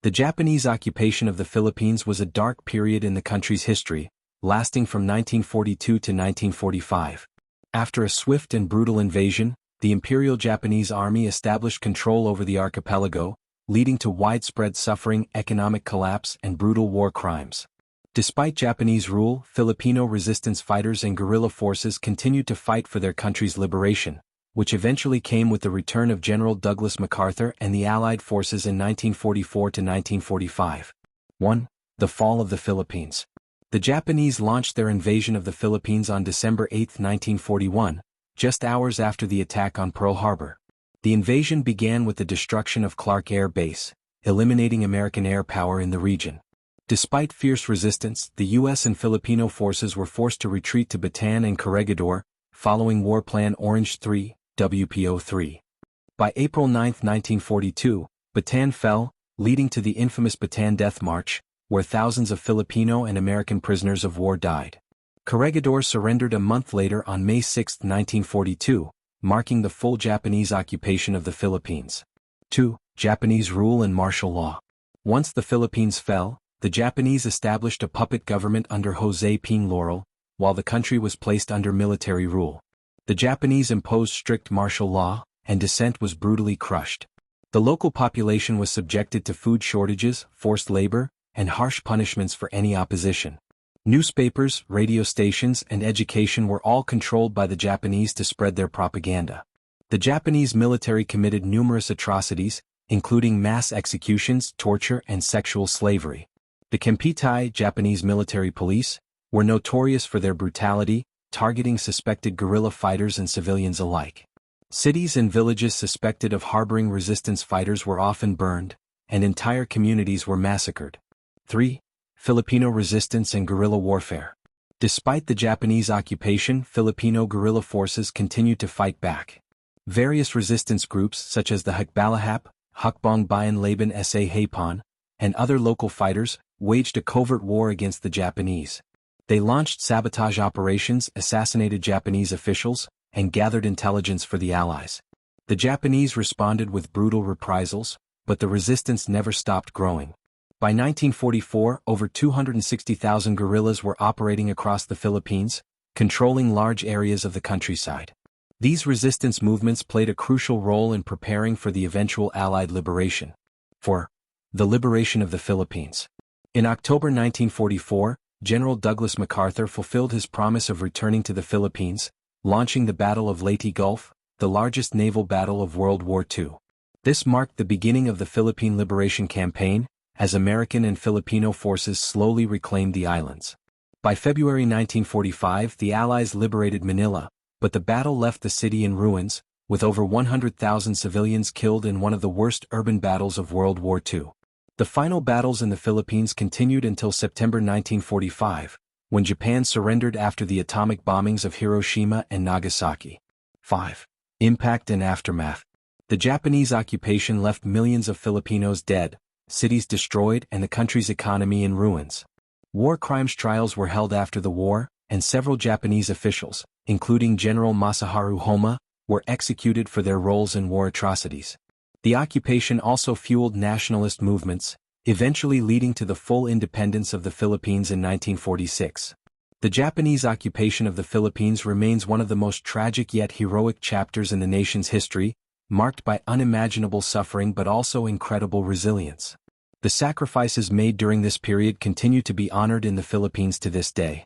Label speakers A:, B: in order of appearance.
A: The Japanese occupation of the Philippines was a dark period in the country's history, lasting from 1942 to 1945. After a swift and brutal invasion, the Imperial Japanese Army established control over the archipelago, leading to widespread suffering, economic collapse, and brutal war crimes. Despite Japanese rule, Filipino resistance fighters and guerrilla forces continued to fight for their country's liberation, which eventually came with the return of General Douglas MacArthur and the Allied forces in 1944 to 1945. 1. The fall of the Philippines. The Japanese launched their invasion of the Philippines on December 8, 1941, just hours after the attack on Pearl Harbor. The invasion began with the destruction of Clark Air Base, eliminating American air power in the region. Despite fierce resistance, the U.S. and Filipino forces were forced to retreat to Bataan and Corregidor, following War Plan Orange 3, WPO-3. By April 9, 1942, Bataan fell, leading to the infamous Bataan Death March, where thousands of Filipino and American prisoners of war died. Corregidor surrendered a month later on May 6, 1942, marking the full Japanese occupation of the Philippines. 2. Japanese rule and martial law. Once the Philippines fell, the Japanese established a puppet government under José P. Laurel, while the country was placed under military rule. The Japanese imposed strict martial law, and dissent was brutally crushed. The local population was subjected to food shortages, forced labor, and harsh punishments for any opposition. Newspapers, radio stations, and education were all controlled by the Japanese to spread their propaganda. The Japanese military committed numerous atrocities, including mass executions, torture, and sexual slavery. The Kempeitai, Japanese military police, were notorious for their brutality, targeting suspected guerrilla fighters and civilians alike. Cities and villages suspected of harboring resistance fighters were often burned, and entire communities were massacred. 3. Filipino resistance and guerrilla warfare. Despite the Japanese occupation, Filipino guerrilla forces continued to fight back. Various resistance groups such as the Hukbalahap, Hukbong Bayan Laban Sa Hapon, and other local fighters, waged a covert war against the Japanese. They launched sabotage operations, assassinated Japanese officials, and gathered intelligence for the Allies. The Japanese responded with brutal reprisals, but the resistance never stopped growing. By 1944, over 260,000 guerrillas were operating across the Philippines, controlling large areas of the countryside. These resistance movements played a crucial role in preparing for the eventual Allied liberation. 4. The liberation of the Philippines. In October 1944, General Douglas MacArthur fulfilled his promise of returning to the Philippines, launching the Battle of Leyte Gulf, the largest naval battle of World War II. This marked the beginning of the Philippine Liberation Campaign, as American and Filipino forces slowly reclaimed the islands. By February 1945, the Allies liberated Manila, but the battle left the city in ruins, with over 100,000 civilians killed in one of the worst urban battles of World War II. The final battles in the Philippines continued until September 1945, when Japan surrendered after the atomic bombings of Hiroshima and Nagasaki. 5. Impact and aftermath. The Japanese occupation left millions of Filipinos dead, cities destroyed, and the country's economy in ruins. War crimes trials were held after the war, and several Japanese officials, including General Masaharu Homma, were executed for their roles in war atrocities. The occupation also fueled nationalist movements, eventually leading to the full independence of the Philippines in 1946. The Japanese occupation of the Philippines remains one of the most tragic yet heroic chapters in the nation's history, marked by unimaginable suffering but also incredible resilience. The sacrifices made during this period continue to be honored in the Philippines to this day.